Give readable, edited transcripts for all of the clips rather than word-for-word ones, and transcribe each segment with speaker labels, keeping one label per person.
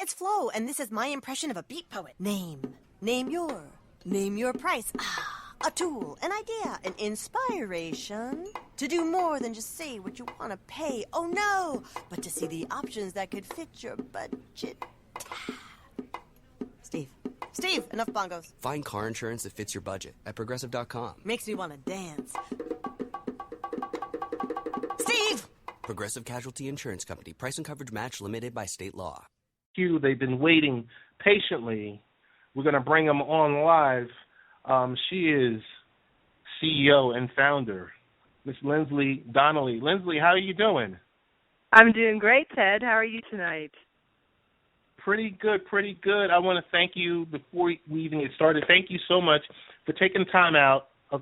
Speaker 1: it's Flo, and this is my impression of a beat poet. Name your price. A tool, an idea, an inspiration to do more than just say what you want to pay. Oh no, but to see the options that could fit your budget. Steve, enough bongos.
Speaker 2: Find car insurance that fits your budget at Progressive.com.
Speaker 1: Makes me want to dance. Steve!
Speaker 2: Progressive Casualty Insurance Company. Price and coverage match limited by state law.
Speaker 3: They've been waiting patiently. We're going to bring them on live. She is CEO and founder, Miss Linsly Donelly. Linsly, how are you doing?
Speaker 4: I'm doing great, Ted. How are you tonight?
Speaker 3: Pretty good. I want to thank you before we even get started. Thank you so much for taking time out of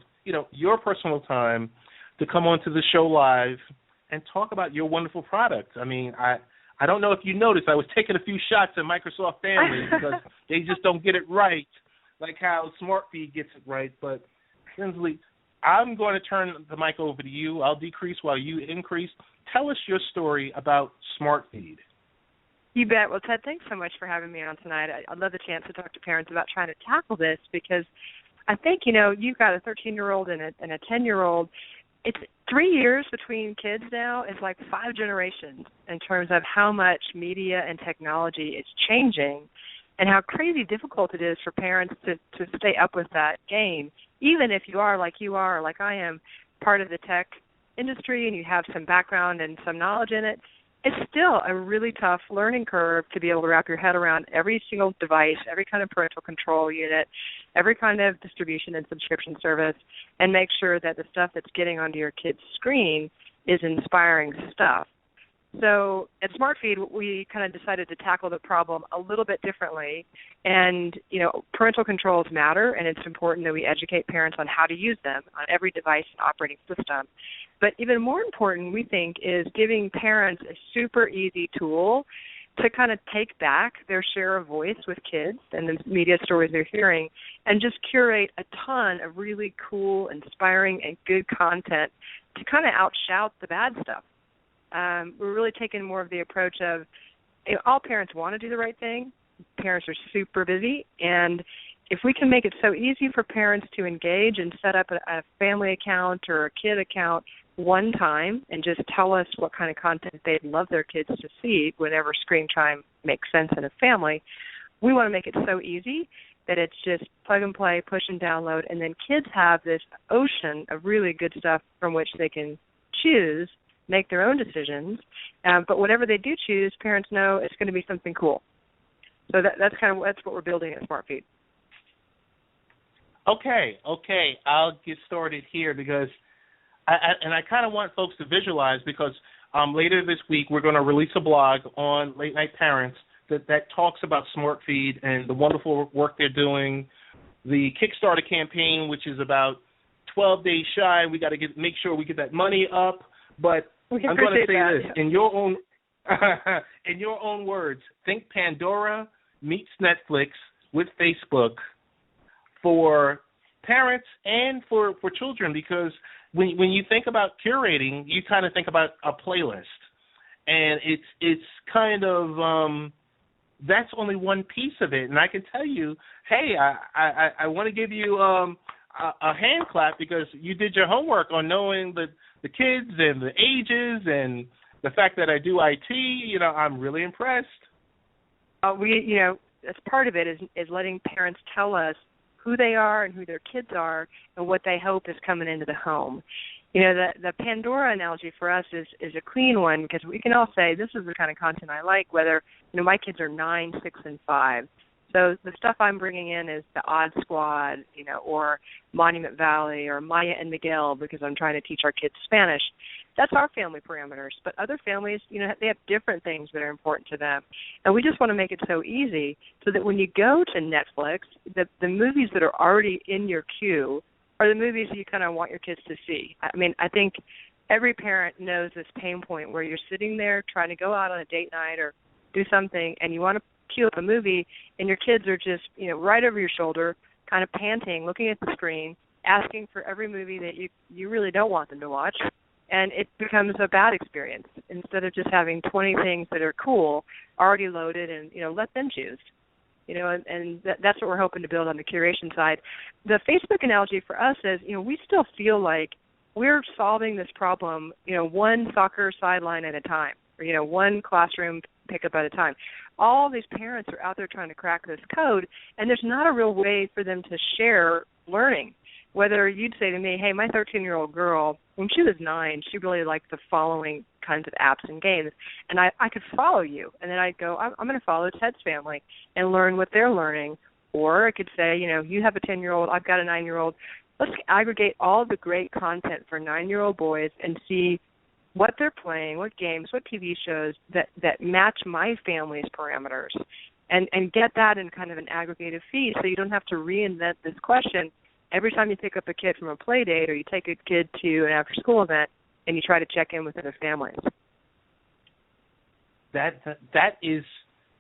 Speaker 3: your personal time to come onto the show live and talk about your wonderful product. I mean, I don't know if you noticed, I was taking a few shots at Microsoft Family because they just don't get it right, like how SmartFeed gets it right. But Linsly, I'm going to turn the mic over to you. I'll decrease while you increase. Tell us your story about SmartFeed.
Speaker 4: You bet. Well, Ted, thanks so much for having me on tonight. I'd love the chance to talk to parents about trying to tackle this because I think, you've got a 13-year-old and a 10-year-old. It's 3 years between kids now. It's like 5 generations in terms of how much media and technology is changing and how crazy difficult it is for parents to stay up with that game, even if you are, like I am, part of the tech industry and you have some background and some knowledge in it. It's still a really tough learning curve to be able to wrap your head around every single device, every kind of parental control unit, every kind of distribution and subscription service, and make sure that the stuff that's getting onto your kid's screen is inspiring stuff. So at SmartFeed, we kind of decided to tackle the problem a little bit differently. And, parental controls matter, and it's important that we educate parents on how to use them on every device and operating system. But even more important, we think, is giving parents a super easy tool to kind of take back their share of voice with kids and the media stories they're hearing and just curate a ton of really cool, inspiring, and good content to kind of outshout the bad stuff. We're really taking more of the approach of all parents want to do the right thing. Parents are super busy, and if we can make it so easy for parents to engage and set up a family account or a kid account one time and just tell us what kind of content they'd love their kids to see whenever screen time makes sense in a family, we want to make it so easy that it's just plug and play, push and download, and then kids have this ocean of really good stuff from which they can choose, make their own decisions. But whatever they do choose, parents know it's going to be something cool. So that's what we're building at SmartFeed. Okay.
Speaker 3: I'll get started here because I kind of want folks to visualize because later this week we're going to release a blog on Late Night Parents that talks about SmartFeed and the wonderful work they're doing. The Kickstarter campaign, which is about 12 days shy, we got to make sure we get that money up. But I'm going to say this in your own words. Think Pandora meets Netflix with Facebook for parents and for children, because when you think about curating, you kind of think about a playlist, and it's kind of that's only one piece of it. And I can tell you, hey, I want to give you a hand clap because you did your homework on knowing the kids and the ages and the fact that I do IT. I'm really impressed.
Speaker 4: As part of it is letting parents tell us who they are and who their kids are and what they hope is coming into the home. The Pandora analogy for us is a clean one because we can all say this is the kind of content I like, whether, my kids are 9, 6, and 5. So the stuff I'm bringing in is the Odd Squad, or Monument Valley or Maya and Miguel because I'm trying to teach our kids Spanish. That's our family parameters. But other families, they have different things that are important to them. And we just want to make it so easy so that when you go to Netflix, the movies that are already in your queue are the movies you kind of want your kids to see. I mean, I think every parent knows this pain point where you're sitting there trying to go out on a date night or do something and you want to queue up a movie and your kids are just, right over your shoulder, kind of panting, looking at the screen, asking for every movie that you really don't want them to watch. and it becomes a bad experience instead of just having 20 things that are cool already loaded and, let them choose. And that's what we're hoping to build on the curation side. The Facebook analogy for us is, we still feel like we're solving this problem, one soccer sideline at a time, or, one classroom pickup at a time. All these parents are out there trying to crack this code, and there's not a real way for them to share learning. Whether you'd say to me, hey, my 13-year-old girl, when she was 9, she really liked the following kinds of apps and games, and I could follow you. And then I'd go, I'm going to follow Ted's family and learn what they're learning. Or I could say, you have a 10-year-old, I've got a 9-year-old. Let's aggregate all the great content for 9-year-old boys and see what they're playing, what games, what TV shows that match my family's parameters, and get that in kind of an aggregated feed so you don't have to reinvent this question every time you pick up a kid from a play date or you take a kid to an after-school event and you try to check in with other families.
Speaker 3: That is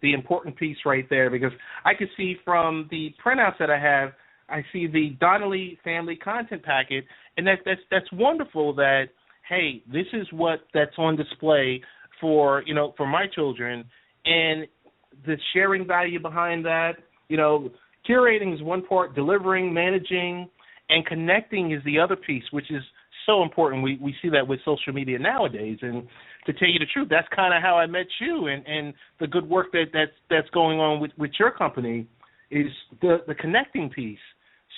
Speaker 3: the important piece right there, because I can see from the printouts that I have, I see the Donelly family content packet, and that's wonderful that, hey, this is that's on display for my children, and the sharing value behind that, curating is one part, delivering, managing, and connecting is the other piece, which is so important. We see that with social media nowadays. And to tell you the truth, that's kind of how I met you, and the good work that's going on with your company is the connecting piece.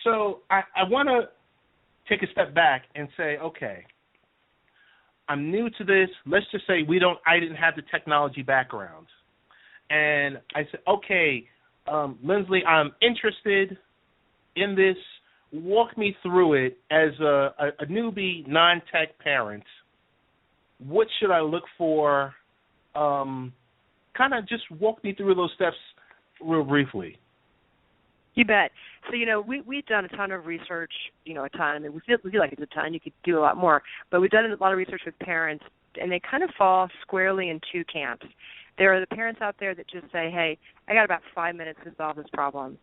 Speaker 3: So I want to take a step back and say, okay, I'm new to this. Let's just say I didn't have the technology background. And I said, okay, Linsly, I'm interested in this. Walk me through it as a newbie, non-tech parent. What should I look for? Kind of just walk me through those steps real briefly.
Speaker 4: You bet. So, we've done a ton of research, a ton, and we feel like it's a ton. You could do a lot more. But we've done a lot of research with parents, and they kind of fall squarely in two camps. There are the parents out there that just say, hey, I got about 5 minutes to solve this problem.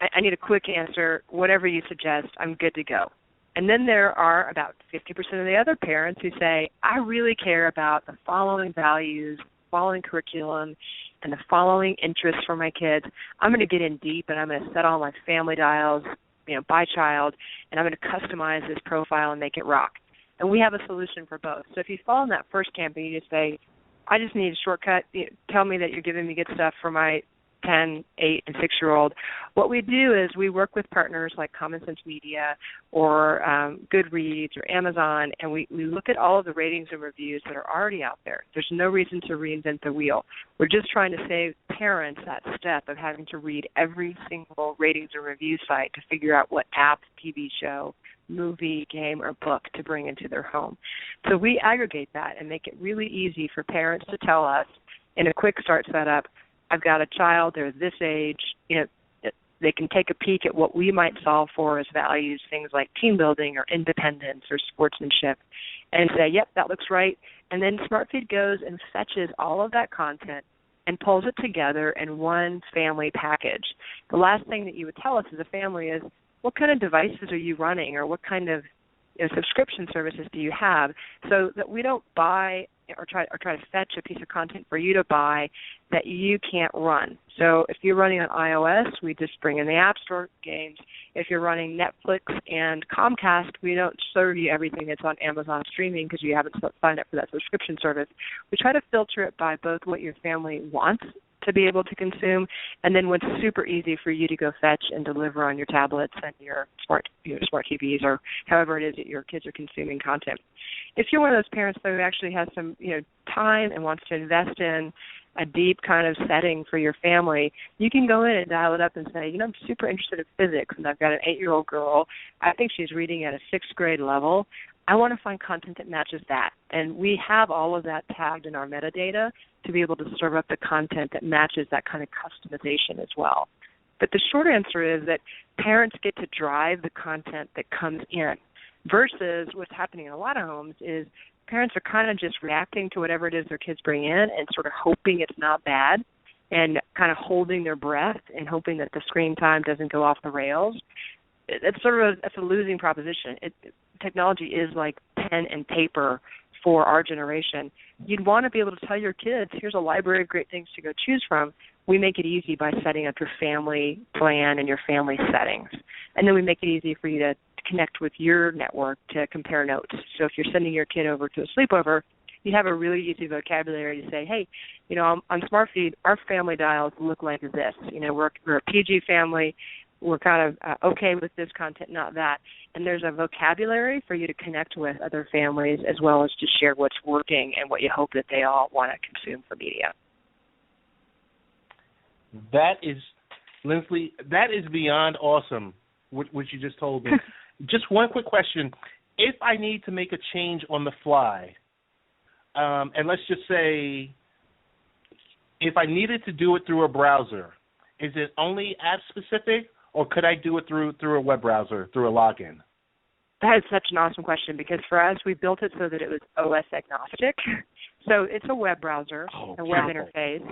Speaker 4: I need a quick answer. Whatever you suggest, I'm good to go. And then there are about 50% of the other parents who say, I really care about the following values, following curriculum, and the following interests for my kids. I'm going to get in deep, and I'm going to set all my family dials, by child, and I'm going to customize this profile and make it rock. And we have a solution for both. So if you fall in that first camp and you just say, I just need a shortcut, tell me that you're giving me good stuff for my 10, 8, and 6-year-old. What we do is we work with partners like Common Sense Media or Goodreads or Amazon, and we look at all of the ratings and reviews that are already out there. There's no reason to reinvent the wheel. We're just trying to save parents that step of having to read every single ratings and review site to figure out what app, TV show, movie, game, or book to bring into their home. So we aggregate that and make it really easy for parents to tell us in a quick start setup, I've got a child, they're this age, they can take a peek at what we might solve for as values, things like team building or independence or sportsmanship, and say, yep, that looks right. And then SmartFeed goes and fetches all of that content and pulls it together in one family package. The last thing that you would tell us as a family is, what kind of devices are you running, or what kind of subscription services do you have, so that we don't buy or try to fetch a piece of content for you to buy that you can't run. So if you're running on iOS, we just bring in the App Store games. If you're running Netflix and Comcast, we don't serve you everything that's on Amazon streaming because you haven't signed up for that subscription service. We try to filter it by both what your family wants to be able to consume, and then what's super easy for you to go fetch and deliver on your tablets and your smart TVs or however it is that your kids are consuming content. If you're one of those parents that actually has some time and wants to invest in a deep kind of setting for your family, you can go in and dial it up and say, I'm super interested in physics, and I've got an 8-year-old girl. I think she's reading at a 6th grade level. I want to find content that matches that. And we have all of that tagged in our metadata to be able to serve up the content that matches that kind of customization as well. But the short answer is that parents get to drive the content that comes in versus what's happening in a lot of homes is parents are kind of just reacting to whatever it is their kids bring in and sort of hoping it's not bad and kind of holding their breath and hoping that the screen time doesn't go off the rails. It's a losing proposition. Technology is like pen and paper for our generation. You'd want to be able to tell your kids, here's a library of great things to go choose from. We make it easy by setting up your family plan and your family settings. And then we make it easy for you to connect with your network to compare notes. So if you're sending your kid over to a sleepover, you have a really easy vocabulary to say, hey, on SmartFeed, our family dials look like this. We're a PG family. We're kind of okay with this content, not that. And there's a vocabulary for you to connect with other families as well as to share what's working and what you hope that they all want to consume for media.
Speaker 3: That is, Linsly, that is beyond awesome, what you just told me. Just one quick question. If I need to make a change on the fly, and let's just say if I needed to do it through a browser, is it only app-specific, or could I do it through a web browser, through a login?
Speaker 4: That is such an awesome question because for us, we built it so that it was OS agnostic. So it's a web browser, a web interface,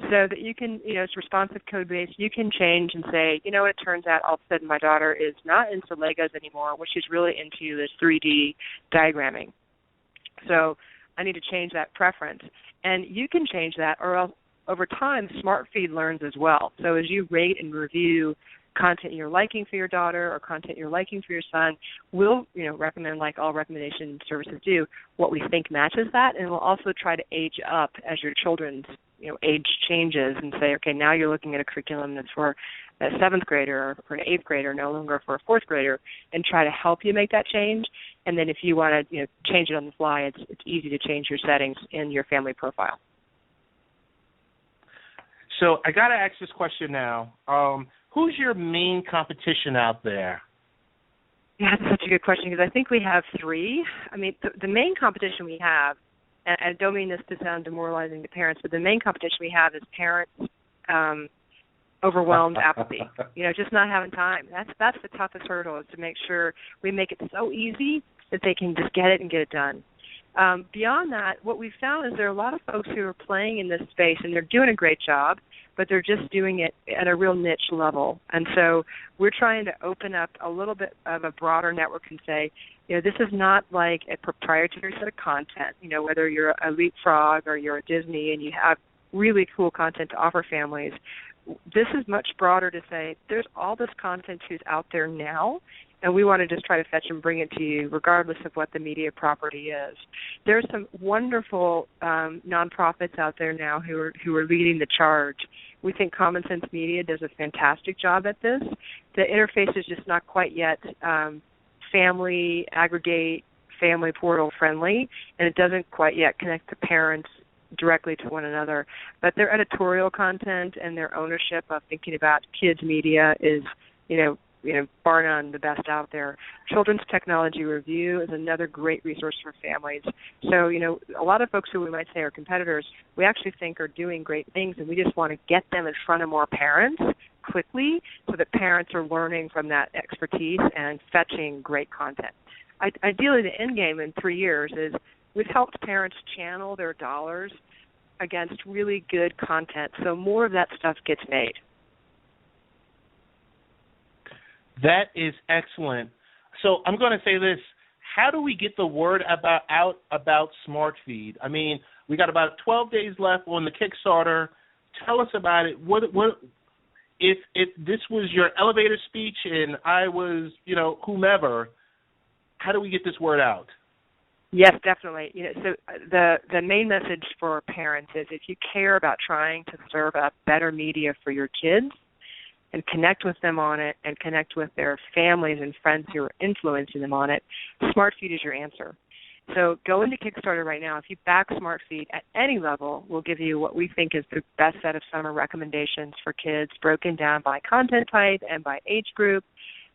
Speaker 4: so that you can, it's responsive code base. You can change and say, it turns out all of a sudden my daughter is not into Legos anymore. What she's really into is 3D diagramming. So I need to change that preference. And you can change that, or else over time, SmartFeed learns as well. So as you rate and review content you're liking for your daughter or content you're liking for your son, we'll recommend, like all recommendation services do, what we think matches that, and we'll also try to age up as your children's age changes and say, okay, now you're looking at a curriculum that's for a 7th grader or for an 8th grader, no longer for a 4th grader, and try to help you make that change. And then if you want to change it on the fly, it's easy to change your settings in your family profile.
Speaker 3: So I got to ask this question now. Who's your main competition out there?
Speaker 4: Yeah, that's such a good question because I think we have 3. I mean, the main competition we have, and I don't mean this to sound demoralizing to parents, but the main competition we have is parents overwhelmed apathy. Just not having time. That's the toughest hurdle, is to make sure we make it so easy that they can just get it and get it done. Beyond that, what we've found is there are a lot of folks who are playing in this space, and they're doing a great job, but they're just doing it at a real niche level. And so we're trying to open up a little bit of a broader network and say, this is not like a proprietary set of content, whether you're a Leapfrog or you're a Disney and you have really cool content to offer families. This is much broader to say there's all this content who's out there now, and we want to just try to fetch and bring it to you regardless of what the media property is. There's some wonderful nonprofits out there now who are leading the charge. We think Common Sense Media does a fantastic job at this. The interface is just not quite yet family aggregate, family portal friendly, and it doesn't quite yet connect the parents directly to one another. But their editorial content and their ownership of thinking about kids media is, bar none the best out there. Children's Technology Review is another great resource for families. So, a lot of folks who we might say are competitors, we actually think are doing great things, and we just want to get them in front of more parents quickly so that parents are learning from that expertise and fetching great content. Ideally, the end game in 3 years is we've helped parents channel their dollars against really good content, so more of that stuff gets made.
Speaker 3: That is excellent. So I'm going to say this. How do we get the word out about SmartFeed? I mean, we got about 12 days left on the Kickstarter. Tell us about it. What if this was your elevator speech and I was, whomever, how do we get this word out?
Speaker 4: Yes, definitely. So the main message for parents is if you care about trying to serve up better media for your kids and connect with them on it and connect with their families and friends who are influencing them on it, SmartFeed is your answer. So go into Kickstarter right now. If you back SmartFeed at any level, we'll give you what we think is the best set of summer recommendations for kids, broken down by content type and by age group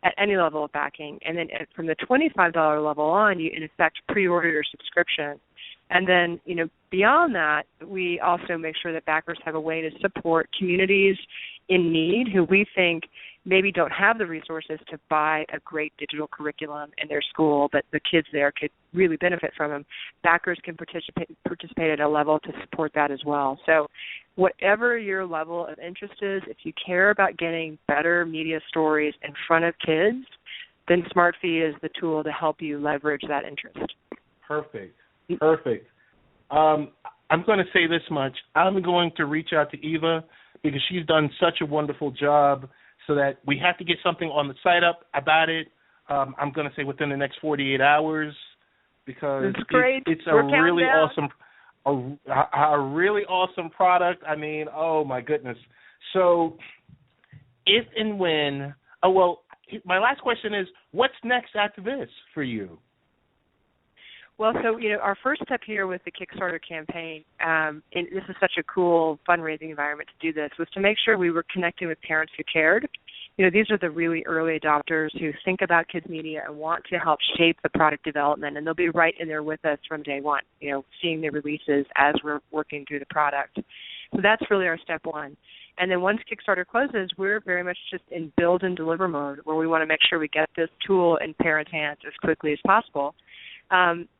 Speaker 4: at any level of backing. And then from the $25 level on, you, in effect, pre-order your subscription. And then, beyond that, we also make sure that backers have a way to support communities in need who we think maybe don't have the resources to buy a great digital curriculum in their school, but the kids there could really benefit from them. Backers can participate at a level to support that as well. So whatever your level of interest is, if you care about getting better media stories in front of kids, then SmartFeed is the tool to help you leverage that interest.
Speaker 3: Perfect. Perfect. I'm going to say this much. I'm going to reach out to Eva because she's done such a wonderful job so that we have to get something on the site up about it. I'm going to say within the next 48 hours because it's a really awesome a really awesome product. I mean, oh, my goodness. So if and when – my last question is, what's next after this for you?
Speaker 4: Well, so, our first step here with the Kickstarter campaign, and this is such a cool fundraising environment to do this, was to make sure we were connecting with parents who cared. These are the really early adopters who think about kids media and want to help shape the product development, and they'll be right in there with us from day one, seeing the releases as we're working through the product. So that's really our step one. And then once Kickstarter closes, we're very much just in build and deliver mode where we want to make sure we get this tool in parents' hands as quickly as possible.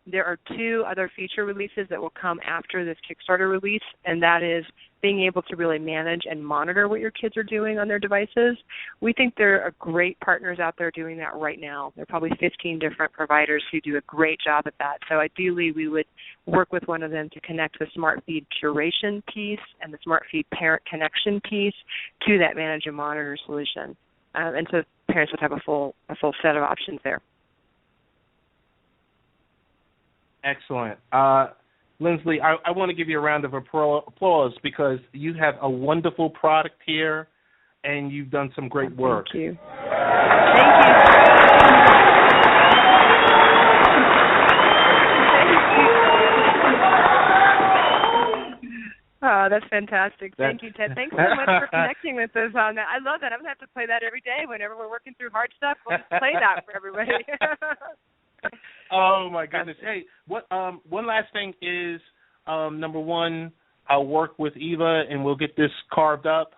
Speaker 4: There are 2 other feature releases that will come after this Kickstarter release, and that is being able to really manage and monitor what your kids are doing on their devices. We think there are great partners out there doing that right now. There are probably 15 different providers who do a great job at that. So ideally, we would work with one of them to connect the SmartFeed curation piece and the SmartFeed parent connection piece to that manage and monitor solution. And so parents would have a full set of options there.
Speaker 3: Excellent. Linsly, I want to give you a round of applause because you have a wonderful product here, and you've done some great work.
Speaker 4: Thank you. Oh, that's fantastic. Thank you, Ted. Thanks so much for connecting with us on that. I love that. I'm going to have to play that every day whenever we're working through hard stuff. We'll just play that for everybody.
Speaker 3: Oh, my goodness. Hey, one last thing is, number one, I'll work with Eva, and we'll get this carved up,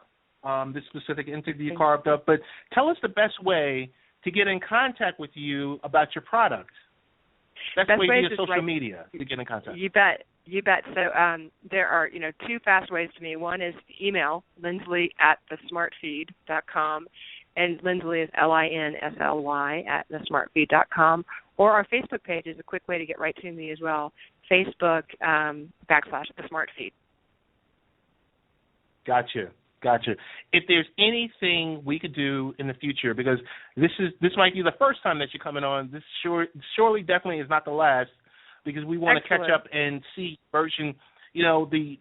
Speaker 3: this specific interview carved up. But tell us the best way to get in contact with you about your product. Best way via social media to get in contact. You bet. So there are, 2 fast ways to me. One is email, Linsly@thesmartfeed.com, and Linsly is Linsly @thesmartfeed.com. Or our Facebook page is a quick way to get right to me as well, Facebook /thesmartfeed. Gotcha. If there's anything we could do in the future, because this might be the first time that you're coming on, this surely definitely is not the last, because we want to catch up and see version, the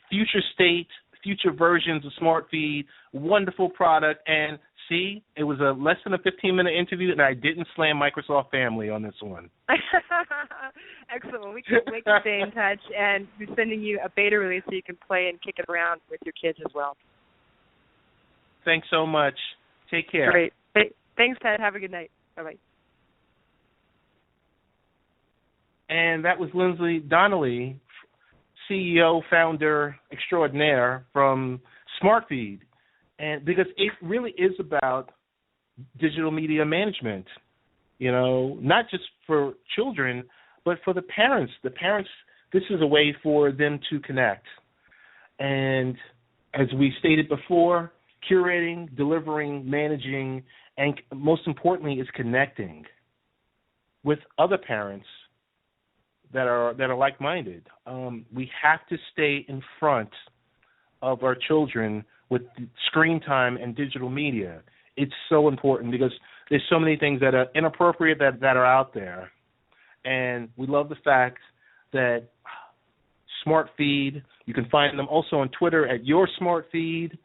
Speaker 3: future versions of SmartFeed, wonderful product, and see, it was a less than a 15-minute interview, and I didn't slam Microsoft Family on this one. Excellent. We can't wait to stay in touch, and we're sending you a beta release so you can play and kick it around with your kids as well. Thanks so much. Take care. Great. Thanks, Ted. Have a good night. Bye-bye. And that was Linsly Donelly, CEO, founder extraordinaire from SmartFeed. And because it really is about digital media management, not just for children, but for the parents. The parents, this is a way for them to connect. And as we stated before, curating, delivering, managing, and most importantly is connecting with other parents that are like-minded. We have to stay in front of our children with screen time and digital media. It's so important because there's so many things that are inappropriate that are out there. And we love the fact that SmartFeed, you can find them also on Twitter at YourSmartFeed,